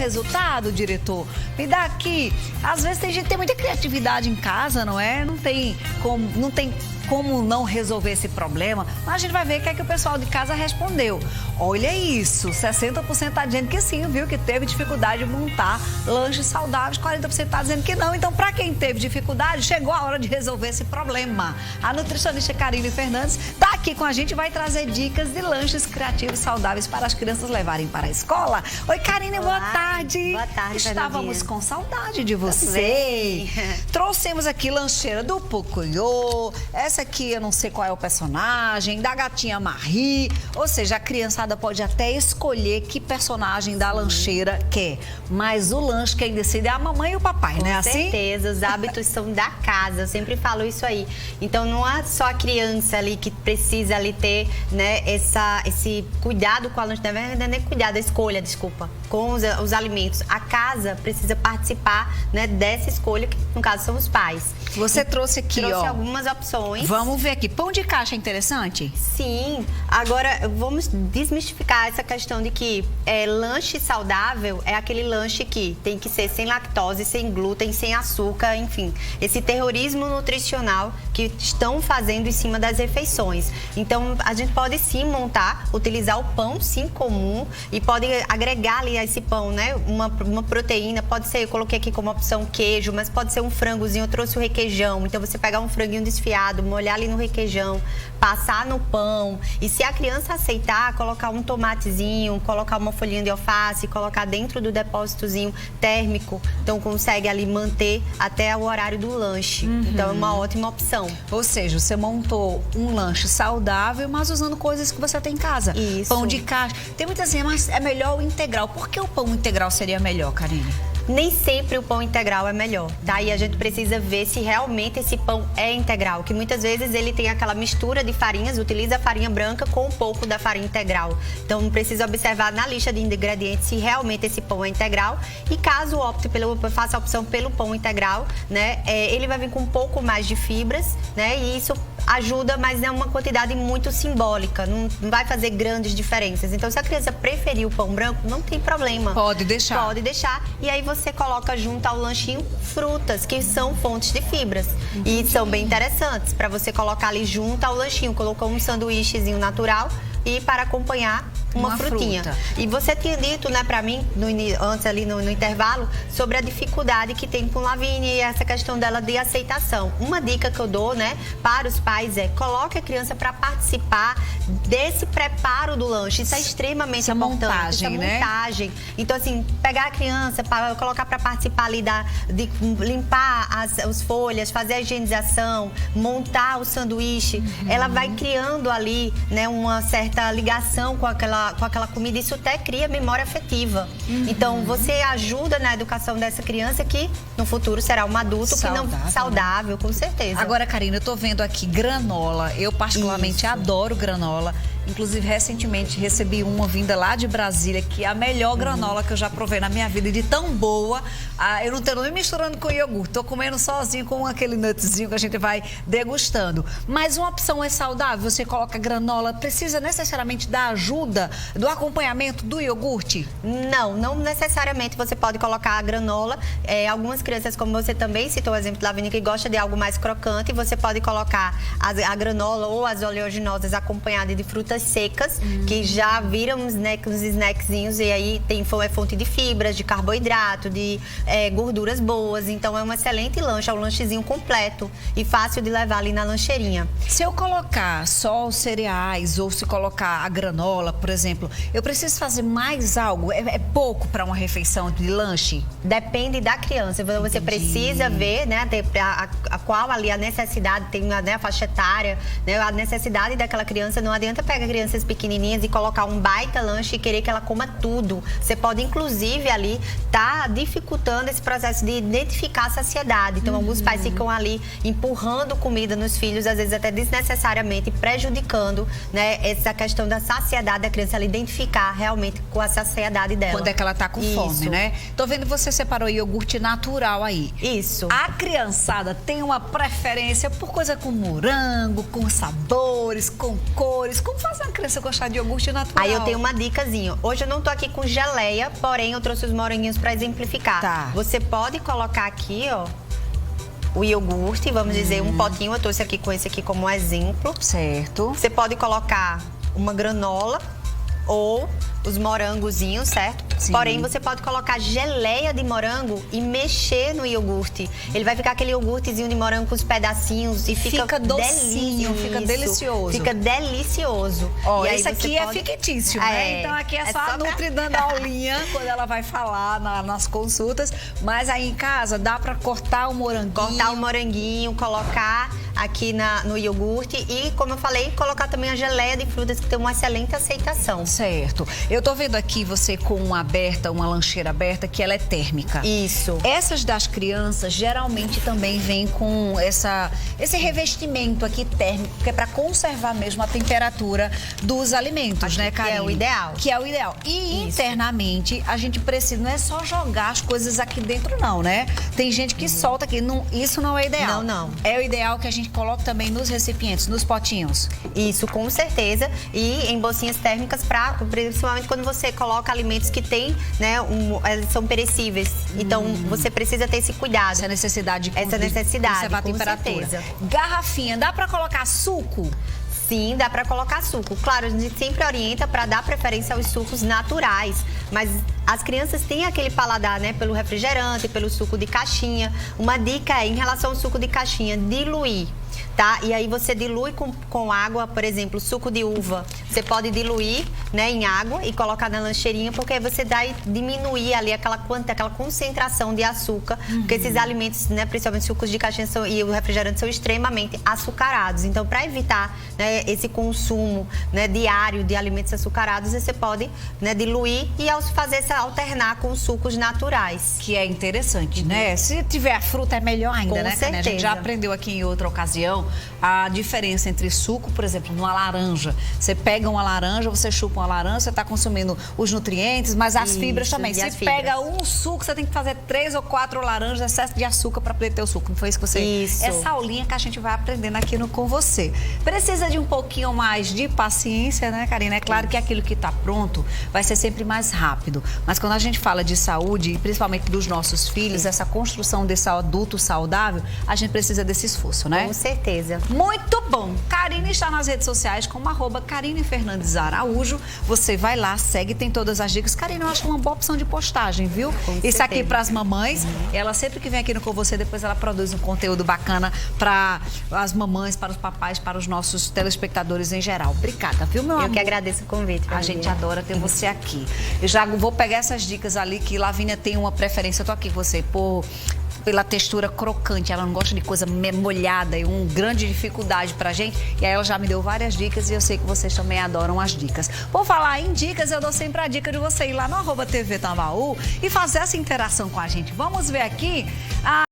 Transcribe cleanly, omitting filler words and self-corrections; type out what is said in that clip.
resultado, diretor? Me dá aqui. Às vezes tem gente que tem muita criatividade em casa, não é? Não tem como não resolver esse problema, mas a gente vai ver o que é que o pessoal de casa respondeu. Olha isso, 60% está dizendo que sim, viu, que teve dificuldade de montar lanches saudáveis, 40% está dizendo que não. Então, para quem teve dificuldade, chegou a hora de resolver esse problema. A nutricionista Karine Fernandes está aqui com a gente e vai trazer dicas de lanches criativos saudáveis para as crianças levarem para a escola. Oi, Karine, boa tarde. Boa tarde, Estávamos com saudade de você. Trouxemos aqui lancheira do Pucuiô, essa aqui eu não sei qual é o personagem, da gatinha Marie, ou seja, a criançada pode até escolher que personagem da lancheira quer, mas o lanche quem decide é a mamãe e o papai, né? Com certeza, os hábitos são da casa, eu sempre falo isso aí. Então não é só a criança ali que precisa ali ter, né, esse cuidado com a lanche, não é nem cuidado, a escolha, desculpa, com os alimentos. A casa precisa participar, né, dessa escolha, que no caso são os pais. Você trouxe aqui, Trouxe algumas opções. Vamos ver aqui. Pão de caixa é interessante? Sim. Agora, vamos desmistificar essa questão de que lanche saudável é aquele lanche que tem que ser sem lactose, sem glúten, sem açúcar, enfim. Esse terrorismo nutricional que estão fazendo em cima das refeições. Então, a gente pode sim montar, utilizar o pão, sim, comum, e pode agregar ali a esse pão, né, uma proteína. Pode ser, eu coloquei aqui como opção queijo, mas pode ser um frangozinho, eu trouxe o requeijão. Então, você pegar um franguinho desfiado, molhar ali no requeijão, passar no pão, e se a criança aceitar, colocar um tomatezinho, colocar uma folhinha de alface, colocar dentro do depósitozinho térmico, então consegue ali manter até o horário do lanche. Então é uma ótima opção. Ou seja, você montou um lanche saudável, mas usando coisas que você tem em casa. Isso. Pão de caixa. Tem muitas assim, mas é melhor o integral. Por que o pão integral seria melhor, Karine? Nem sempre o pão integral é melhor, tá? E a gente precisa ver se realmente esse pão é integral, que muitas vezes ele tem aquela mistura de farinhas, utiliza a farinha branca com um pouco da farinha integral. Então, precisa observar na lista de ingredientes se realmente esse pão é integral. E caso faça a opção pelo pão integral, né? Ele vai vir com um pouco mais de fibras, né? E isso ajuda, mas é uma quantidade muito simbólica, não vai fazer grandes diferenças. Então, se a criança preferir o pão branco, não tem problema. Pode deixar. Pode deixar. E aí você coloca junto ao lanchinho frutas, que são fontes de fibras. E são bem interessantes para você colocar ali junto ao lanchinho. Colocou um sanduíchezinho natural e para acompanhar uma frutinha. Fruta. E você tinha dito, né, para mim, antes ali no intervalo, sobre a dificuldade que tem com Lavínia e essa questão dela de aceitação. Uma dica que eu dou, né, para os pais é: coloque a criança para participar desse preparo do lanche. Isso é extremamente importante. Montagem. Né? Então, assim, pegar a criança, colocar para participar ali de limpar as folhas, fazer a higienização, montar o sanduíche. Ela vai criando ali, né, uma certa ligação com aquela comida. Isso até cria memória afetiva. Então, você ajuda na educação dessa criança que no futuro será um adulto saudável, com certeza. Agora, Karine, eu tô vendo aqui granola. Eu particularmente adoro granola. Inclusive, recentemente recebi uma vinda lá de Brasília, que é a melhor granola que eu já provei na minha vida. E de tão boa, eu não tô nem misturando com iogurte. Tô comendo sozinho com aquele nutzinho que a gente vai degustando. Mas uma opção é saudável. Você coloca granola, precisa necessariamente da ajuda, do acompanhamento do iogurte? Não necessariamente você pode colocar a granola. Algumas crianças, como você também citou o exemplo da Lavínia, que gosta de algo mais crocante, você pode colocar a granola ou as oleaginosas acompanhadas de frutas secas, que já viram uns snackzinhos, e aí é fonte de fibras, de carboidrato, de gorduras boas. Então é um excelente lanche, é um lanchezinho completo e fácil de levar ali na lancheirinha. Se eu colocar só os cereais ou se colocar a granola, por exemplo, eu preciso fazer mais algo? É pouco para uma refeição de lanche? Depende da criança. Você precisa ver, né, qual ali a necessidade, tem, né, a faixa etária, né, a necessidade daquela criança. Não adianta pegar crianças pequenininhas e colocar um baita lanche e querer que ela coma tudo. Você pode, inclusive, ali tá dificultando esse processo de identificar a saciedade. Então, alguns pais ficam ali empurrando comida nos filhos, às vezes até desnecessariamente, prejudicando, né, essa questão da saciedade da criança, ela identificar realmente com a saciedade dela. Quando é que ela tá com fome, né? Tô vendo que você separou iogurte natural aí. Isso. A criançada tem uma preferência por coisa com morango, com sabores, com cores, com fazer uma criança gostar de iogurte natural? Aí eu tenho uma dicasinha. Hoje eu não tô aqui com geleia, porém eu trouxe os moranguinhos para exemplificar. Tá. Você pode colocar aqui, ó, o iogurte, vamos dizer, um potinho. Eu trouxe aqui com esse aqui como exemplo. Certo. Você pode colocar uma granola ou os morangozinhos, certo? Sim. Porém, você pode colocar geleia de morango e mexer no iogurte. Ele vai ficar aquele iogurtezinho de morango com os pedacinhos e fica docinho, fica delicioso. Fica delicioso. Ó, E aí esse aqui você pode... é fictício, né? Então aqui é só a Nutri dando aulinha quando ela vai falar nas consultas. Mas aí em casa dá pra cortar o moranguinho. Cortar o moranguinho, colocar aqui no iogurte e, como eu falei, colocar também a geleia de frutas que tem uma excelente aceitação. Certo. Eu tô vendo aqui você com uma lancheira aberta, que ela é térmica. Isso. Essas das crianças geralmente também vêm com esse revestimento aqui térmico, que é para conservar mesmo a temperatura dos alimentos, Aqui, né, Karine? Que é o ideal. Que é o ideal. E Isso. internamente a gente precisa, não é só jogar as coisas aqui dentro não, né? Tem gente que solta aqui, isso não é ideal. Não. É o ideal que a gente coloque também nos recipientes, nos potinhos. Isso, com certeza. E em bolsinhas térmicas, principalmente quando você coloca alimentos que tem, né, são perecíveis. Então, você precisa ter esse cuidado. Essa necessidade de conservar a temperatura. Certeza. Garrafinha, dá para colocar suco? Sim, dá para colocar suco. Claro, a gente sempre orienta para dar preferência aos sucos naturais, mas as crianças têm aquele paladar, né, pelo refrigerante, pelo suco de caixinha. Uma dica é, em relação ao suco de caixinha, diluir, tá? E aí você dilui com água, por exemplo, suco de uva. Você pode diluir, né, em água e colocar na lancheirinha, porque aí você vai diminuir ali aquela concentração de açúcar, porque esses alimentos, né, principalmente sucos de caixinha e o refrigerante são extremamente açucarados. Então, para evitar, né, esse consumo, né, diário de alimentos açucarados, você pode, né, diluir e alternar com sucos naturais. Que é interessante, né? Se tiver a fruta é melhor ainda, Com né, Karine? A gente já certeza. aprendeu aqui em outra ocasião a diferença entre suco, por exemplo, numa laranja. Você pega uma laranja, você chupa uma laranja, você está consumindo os nutrientes, mas as fibras também. Se pega um suco, você tem que fazer 3 ou 4 laranjas, excesso de açúcar para poder ter o suco. Não foi isso que você... Isso. Essa aulinha que a gente vai aprendendo aqui com você. Precisa de um pouquinho mais de paciência, né, Karine? É claro que aquilo que está pronto vai ser sempre mais rápido. Mas quando a gente fala de saúde, principalmente dos nossos filhos, essa construção desse adulto saudável, a gente precisa desse esforço, né? Com certeza. Muito bom. Karine está nas redes sociais como @Karine Fernandes Araújo. Você vai lá, segue, tem todas as dicas. Karine, eu acho uma boa opção de postagem, viu? Com Isso certeza. aqui para as mamães. Ela sempre que vem aqui no Com Você, depois ela produz um conteúdo bacana para as mamães, para os papais, para os nossos telespectadores em geral. Obrigada, viu, meu amor? Eu que agradeço o convite. A gente adora ter você aqui. Eu já vou pegar essas dicas ali, que Lavínia tem uma preferência. Eu tô aqui com você pela textura crocante. Ela não gosta de coisa molhada, e uma grande dificuldade pra gente. E aí ela já me deu várias dicas e eu sei que vocês também adoram as dicas. Por falar em dicas, eu dou sempre a dica de você ir lá no @TV Tambaú e fazer essa interação com a gente. Vamos ver aqui